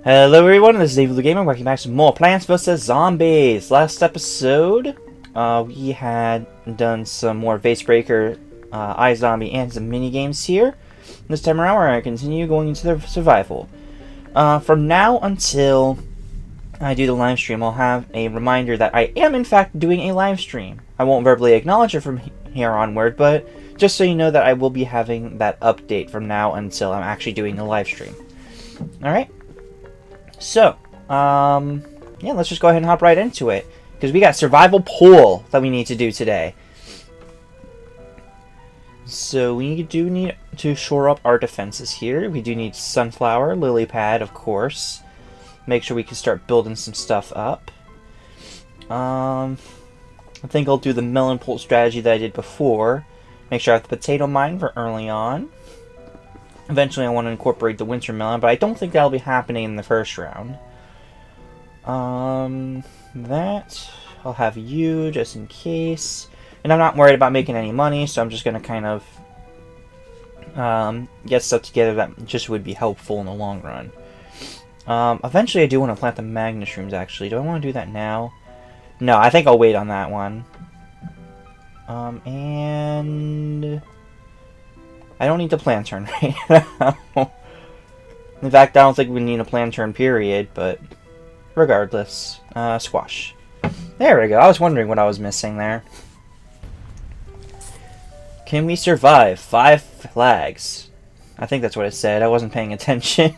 Hello everyone, this is NavyBlueGamer, welcome back to more Plants vs. Zombies. Last episode, we had done some more Vase Breaker, iZombie, and some mini-games here. This time around, we're going to continue going into the survival. From now until I do the live stream, I'll have a reminder that I am in fact doing a live stream. I won't verbally acknowledge it from here onward, but just so you know that I will be having that update from now until I'm actually doing a live stream. Alright? So, yeah, let's just go ahead and hop right into it. Because we got survival pool that we need to do today. So we do need to shore up our defenses here. We do need sunflower, lily pad, of course. Make sure we can start building some stuff up. I think I'll do the melon pult strategy that I did before. Make sure I have the potato mine for early on. Eventually I want to incorporate the winter melon, but I don't think that'll be happening in the first round. That, I'll have you just in case. And I'm not worried about making any money, so I'm just going to kind of get stuff together that just would be helpful in the long run. Eventually I do want to plant the mushrooms actually. Do I want to do that now? No, I think I'll wait on that one. And I don't need to plan turn right now. In fact, I don't think we need a plan turn period, but regardless. Squash. There we go. I was wondering what I was missing there. Can we survive 5 flags? I think that's what it said. I wasn't paying attention.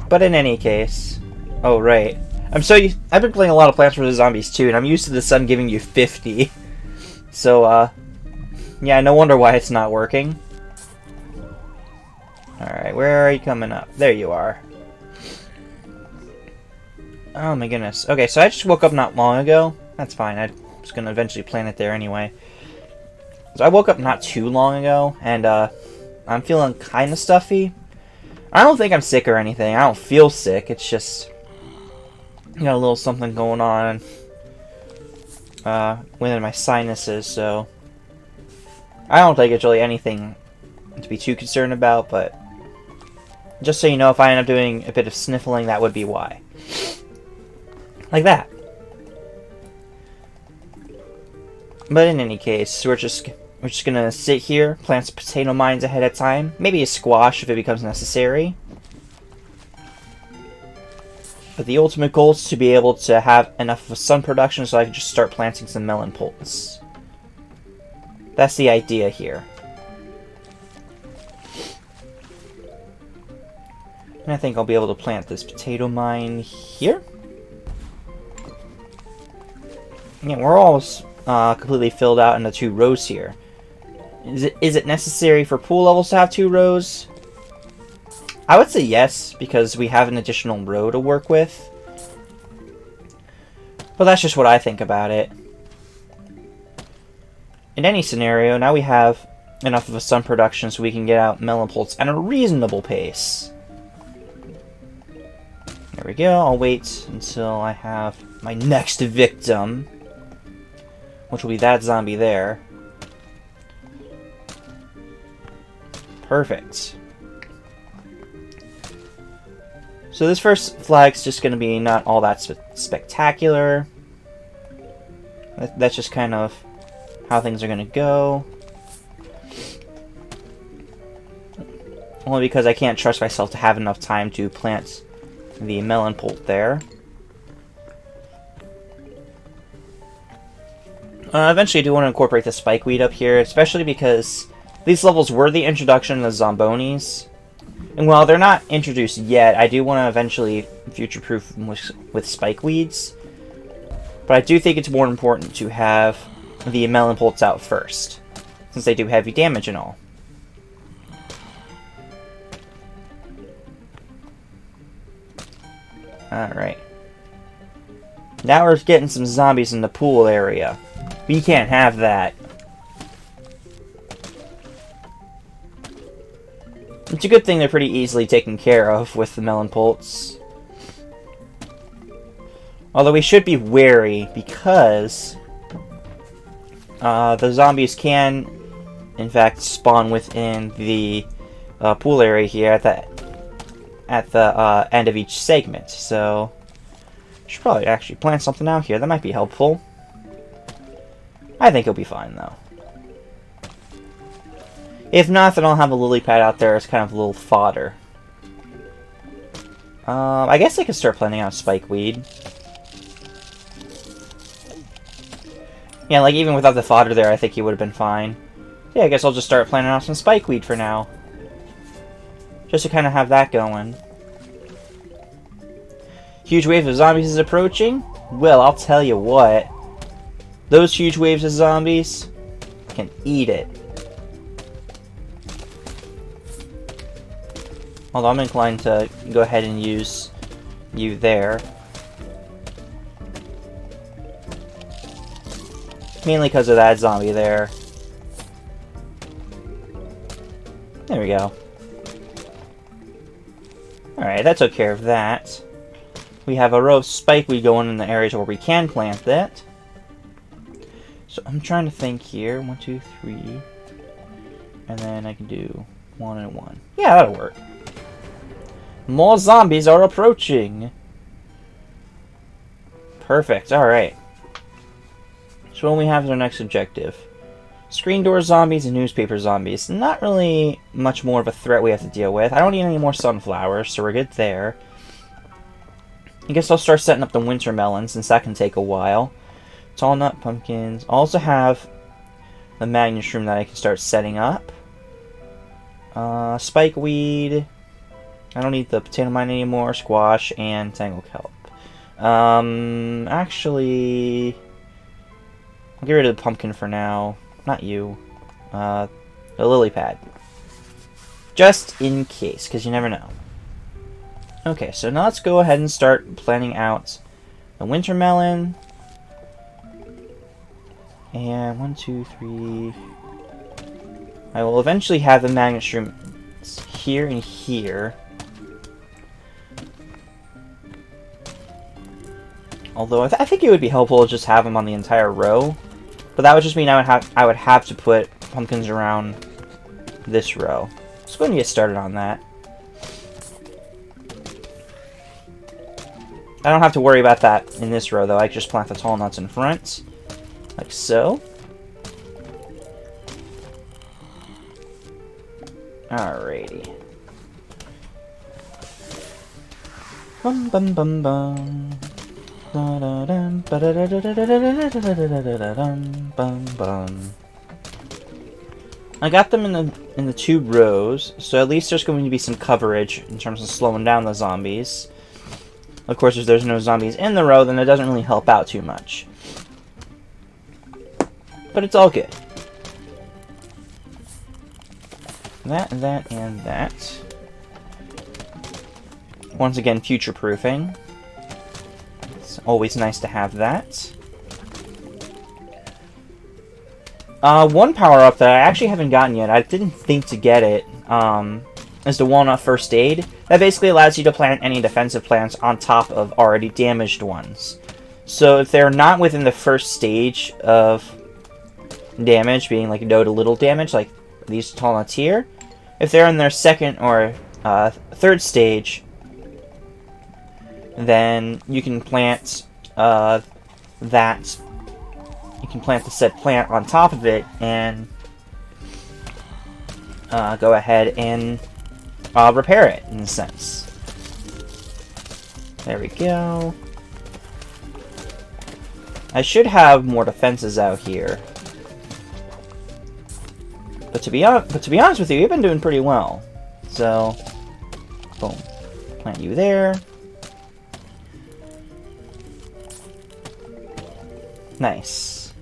But in any case. Oh, right. I've been playing a lot of Plants vs. Zombies too, and I'm used to the sun giving you 50. So, yeah, no wonder why it's not working. Alright, where are you coming up? There you are. Oh my goodness. Okay, so I just woke up not long ago. That's fine, I was going to eventually plant it there anyway. So I woke up not too long ago, and I'm feeling kind of stuffy. I don't think I'm sick or anything. I don't feel sick, it's just got a little something going on within my sinuses, so I don't think it's really anything to be too concerned about, but just so you know, if I end up doing a bit of sniffling, that would be why. Like that. But in any case, we're just gonna sit here, plant some potato mines ahead of time, maybe a squash if it becomes necessary. But the ultimate goal is to be able to have enough of a sun production so I can just start planting some melon pults. That's the idea here. And I think I'll be able to plant this potato mine here. Yeah, we're almost completely filled out in the 2 rows here. Is it necessary for pool levels to have 2 rows? I would say yes, because we have an additional row to work with. But that's just what I think about it. In any scenario, now we have enough of a sun production so we can get out melon pults at a reasonable pace. There we go. I'll wait until I have my next victim, which will be that zombie there. Perfect. So this first flag's just going to be not all that spectacular. That's just kind of how things are going to go. Only because I can't trust myself to have enough time to plant the melon pult there. Eventually I do want to incorporate the spikeweed up here, especially because these levels were the introduction of the zombonis. And while they're not introduced yet, I do want to eventually future-proof them with spikeweeds. But I do think it's more important to have the melon pults out first, since they do heavy damage and all. Alright. Now we're getting some zombies in the pool area. We can't have that. It's a good thing they're pretty easily taken care of with the melon pults. Although we should be wary because the zombies can, in fact, spawn within the pool area here at that at the end of each segment. So I should probably actually plant something out here. That might be helpful. I think it'll be fine though. If not, then I'll have a lily pad out there as kind of a little fodder. I guess I could start planting out spikeweed. Yeah, like even without the fodder there, I think he would have been fine. Yeah, I guess I'll just start planting out some spikeweed for now. Just to kind of have that going. Huge wave of zombies is approaching? Well, I'll tell you what. Those huge waves of zombies can eat it. Although I'm inclined to go ahead and use you there. Mainly because of that zombie there. There we go. Alright, that took care of that. We have a row of spikeweed going in the areas where we can plant that. So I'm trying to think here. 1, 2, 3. And then I can do 1 and 1. Yeah, that'll work. More zombies are approaching. Perfect. Alright. So what we have as our next objective. Screen door zombies and newspaper zombies. Not really much more of a threat we have to deal with. I don't need any more sunflowers, so we're good there. I guess I'll start setting up the winter melons, since that can take a while. Tall nut pumpkins. I also have the magnesium that I can start setting up. Spikeweed. I don't need the potato mine anymore. Squash and tangle kelp. Actually, I'll get rid of the pumpkin for now. Not you. The lily pad. Just in case, because you never know. Okay, so now let's go ahead and start planning out the winter melon. And 1, 2, 3. I will eventually have the magnet shrooms here and here. Although I think it would be helpful to just have them on the entire row, but that would just mean I would have to put pumpkins around this row. Let's go ahead and get started on that. I don't have to worry about that in this row though. I can just plant the tall nuts in front, like so. Alrighty. Bum bum bum bum. I got them in the 2 rows, so at least there's going to be some coverage in terms of slowing down the zombies. Of course, if there's no zombies in the row, then it doesn't really help out too much. But it's all good. That, that, and that. Once again, future-proofing. It's always nice to have that. One power-up that I actually haven't gotten yet, I didn't think to get it, is the Walnut First Aid. That basically allows you to plant any defensive plants on top of already damaged ones. So if they're not within the first stage of damage, being like no to little damage, like these tall nuts here, if they're in their second or third stage, then you can plant you can plant the said plant on top of it and go ahead and repair it, in a sense. There we go. I should have more defenses out here. But to be honest with you, you've been doing pretty well. So, boom. Plant you there. Nice.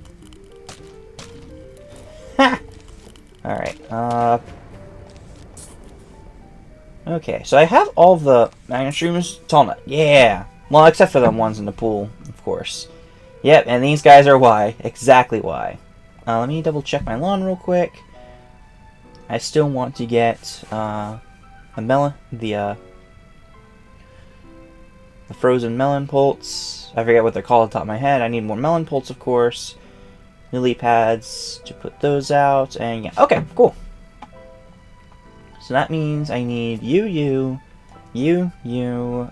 Ha! Alright, okay, so I have all the magnet shrooms. Tall nut. Yeah! Well, except for the ones in the pool, of course. Yep, and these guys are why. Exactly why. Let me double check my lawn real quick. I still want to get, a melon, the frozen melon pults. I forget what they're called off the top of my head. I need more melon pults, of course. Lily pads to put those out, and yeah, okay, cool. So that means I need you, You.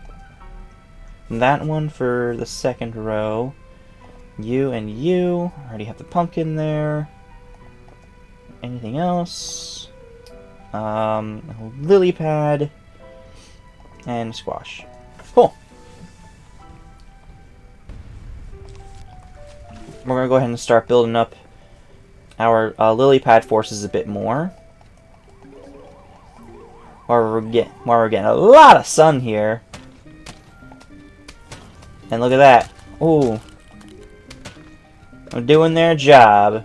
That one for the second row. You and you. Already have the pumpkin there. Anything else? Lily pad. And squash. Cool. We're going to go ahead and start building up our lily pad forces a bit more. While we're getting a lot of sun here. And look at that. Ooh. I'm doing their job.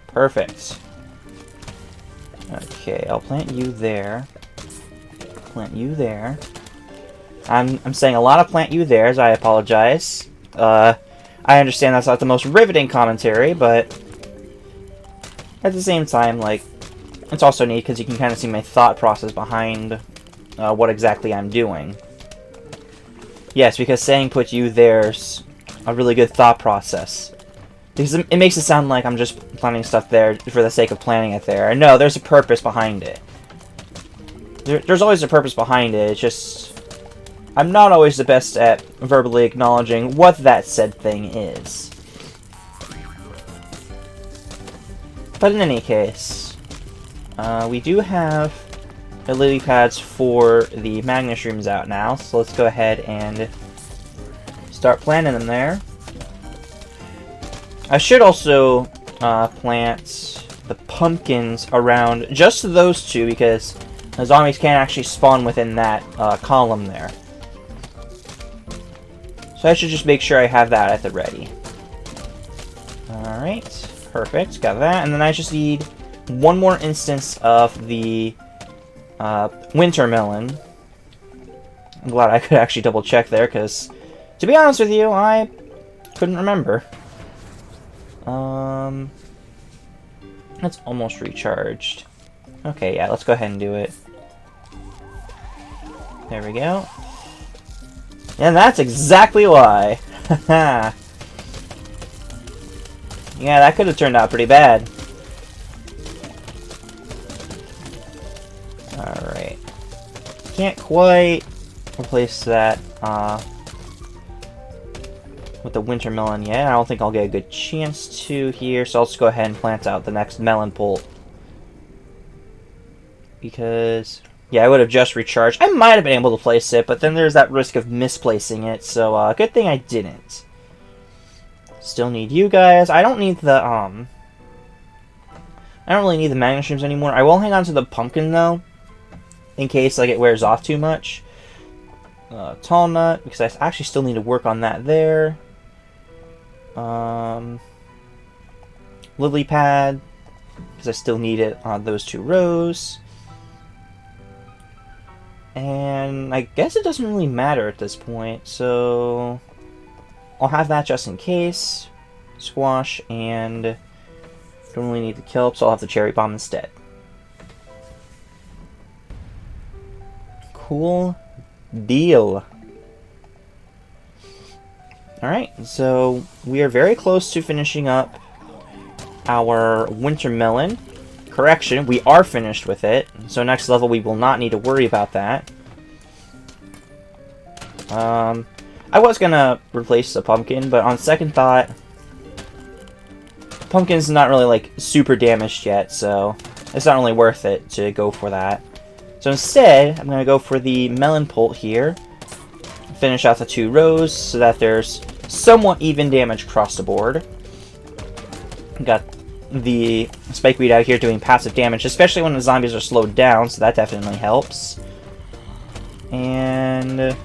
Perfect. Okay, I'll plant you there. Plant you there. I'm saying a lot of plant you there's. I apologize. I understand that's not the most riveting commentary, but at the same time, like, it's also neat because you can kind of see my thought process behind what exactly I'm doing. Yes, because saying put you there's a really good thought process. Because it makes it sound like I'm just planting stuff there for the sake of planting it there. No, there's a purpose behind it. There's always a purpose behind it. It's just I'm not always the best at verbally acknowledging what that said thing is. But in any case, we do have the lily pads for the magnoshrooms out now, so let's go ahead and start planting them there. I should also plant the pumpkins around just those two because the zombies can't actually spawn within that column there. So I should just make sure I have that at the ready. Alright, perfect, got that. And then I just need one more instance of the winter melon. I'm glad I could actually double check there, because to be honest with you, I couldn't remember. It's almost recharged. Okay, yeah, let's go ahead and do it. There we go. And that's exactly why. Yeah, that could have turned out pretty bad. Alright. Can't quite replace that with the winter melon yet. I don't think I'll get a good chance to here, so I'll just go ahead and plant out the next melon pult. Because yeah, I would have just recharged. I might have been able to place it, but then there's that risk of misplacing it, so good thing I didn't. Still need you guys. I don't need the, I don't really need the magnoshrooms anymore. I will hang on to the pumpkin, though, in case, like, it wears off too much. Tall nut, because I actually still need to work on that there. Lily pad, because I still need it on those two rows. And I guess it doesn't really matter at this point, so I'll have that just in case. Squash, and don't really need the kelp, so I'll have the cherry bomb instead. Cool deal. Alright, so we are very close to finishing up our winter melon. Correction, we are finished with it, so next level we will not need to worry about that. I was gonna replace the pumpkin, but on second thought, pumpkin's not really like super damaged yet, so it's not really worth it to go for that. So instead, I'm gonna go for the melon pult here, finish out the two rows so that there's somewhat even damage across the board. Got the spikeweed out here doing passive damage, especially when the zombies are slowed down, so that definitely helps. And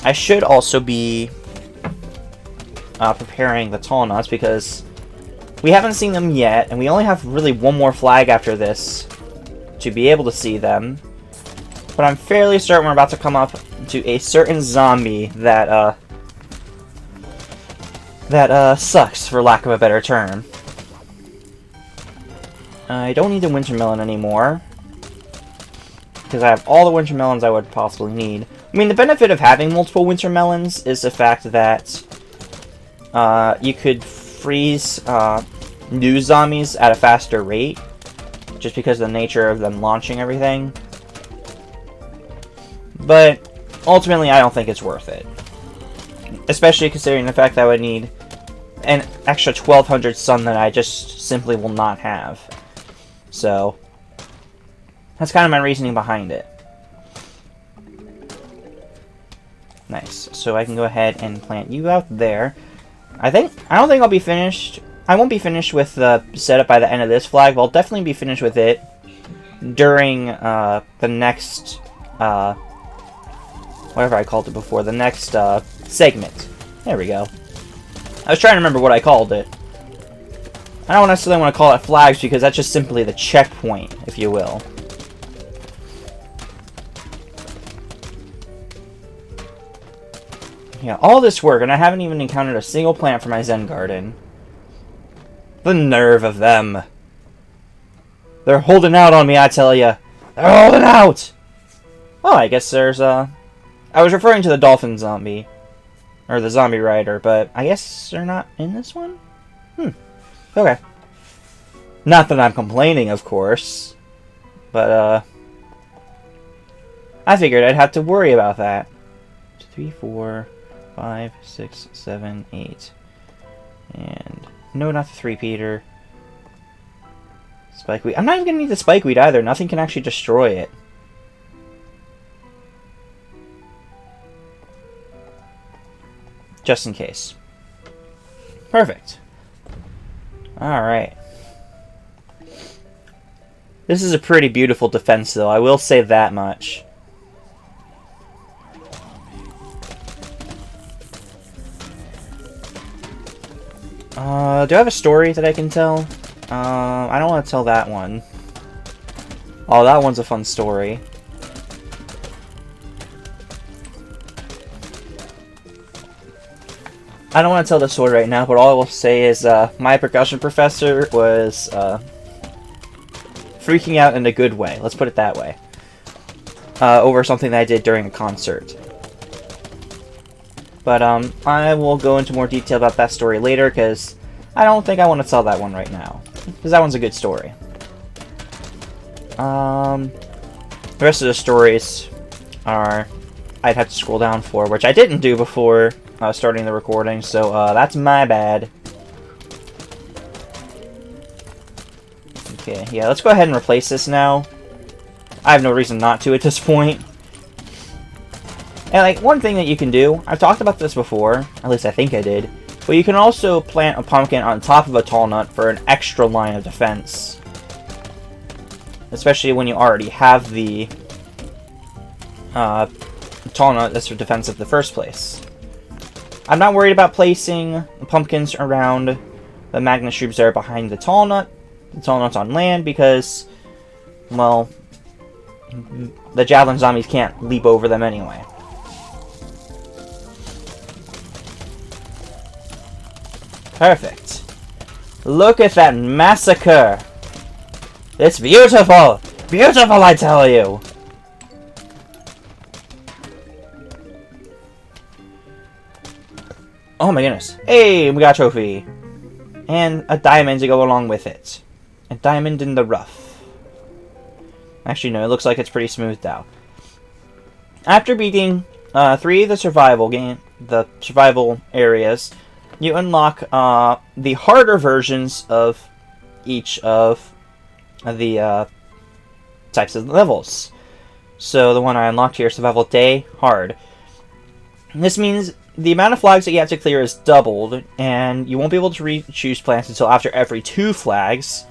I should also be preparing the tall nuts because we haven't seen them yet, and we only have really one more flag after this to be able to see them. But I'm fairly certain we're about to come up to a certain zombie that sucks, for lack of a better term. I don't need the winter melon anymore, because I have all the winter melons I would possibly need. I mean, the benefit of having multiple winter melons is the fact that you could freeze new zombies at a faster rate. just because of the nature of them launching everything. But ultimately, I don't think it's worth it. Especially considering the fact that I would need an extra 1200 sun that I just simply will not have. So, that's kind of my reasoning behind it. Nice. So I can go ahead and plant you out there. I don't think I'll be finished. I won't be finished with the setup by the end of this flag, but I'll definitely be finished with it during the next, whatever I called it before, the next segment. There we go. I was trying to remember what I called it. I don't necessarily want to call it flags because that's just simply the checkpoint, if you will. Yeah, all this work, and I haven't even encountered a single plant for my Zen garden. The nerve of them. They're holding out on me, I tell ya. They're holding out! Oh, I guess there's, I was referring to the dolphin zombie. Or the zombie rider, but I guess they're not in this one? Okay. Not that I'm complaining, of course. But, I figured I'd have to worry about that. 3, 4, 5, 6, 7, 8. And no, not the 3-peater. Spikeweed. I'm not even gonna need the spikeweed either. Nothing can actually destroy it. Just in case. Perfect. Alright. This is a pretty beautiful defense, though. I will say that much. Do I have a story that I can tell? I don't want to tell that one. Oh, that one's a fun story. I don't want to tell the story right now, but all I will say is my percussion professor was freaking out in a good way. Let's put it that way. Over something that I did during a concert. But I will go into more detail about that story later, because I don't think I want to tell that one right now. Because that one's a good story. The rest of the stories are I'd have to scroll down for, which I didn't do before starting the recording, so that's my bad. Okay, yeah, let's go ahead and replace this now. I have no reason not to at this point. And, like, one thing that you can do, I've talked about this before, at least I think I did, but you can also plant a pumpkin on top of a tall nut for an extra line of defense. Especially when you already have the tall nut that's for defense in the first place. I'm not worried about placing pumpkins around the magnet shrooms there behind the tall nut's on land, because, well, the javelin zombies can't leap over them anyway. Perfect. Look at that massacre! It's beautiful! Beautiful, I tell you! Oh my goodness. Hey, we got a trophy! And a diamond to go along with it. A diamond in the rough. Actually, no, it looks like it's pretty smoothed out. After beating 3 of the survival areas, you unlock the harder versions of each of the types of levels. So the one I unlocked here, Survival Day, Hard. This means the amount of flags that you have to clear is doubled, and you won't be able to choose plants until after every 2 flags.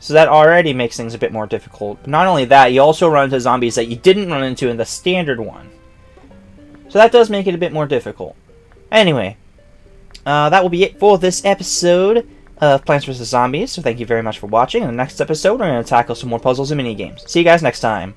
So that already makes things a bit more difficult. But not only that, you also run into zombies that you didn't run into in the standard one. So that does make it a bit more difficult. Anyway, that will be it for this episode of Plants vs. Zombies. So thank you very much for watching. In the next episode, we're going to tackle some more puzzles and mini games. See you guys next time.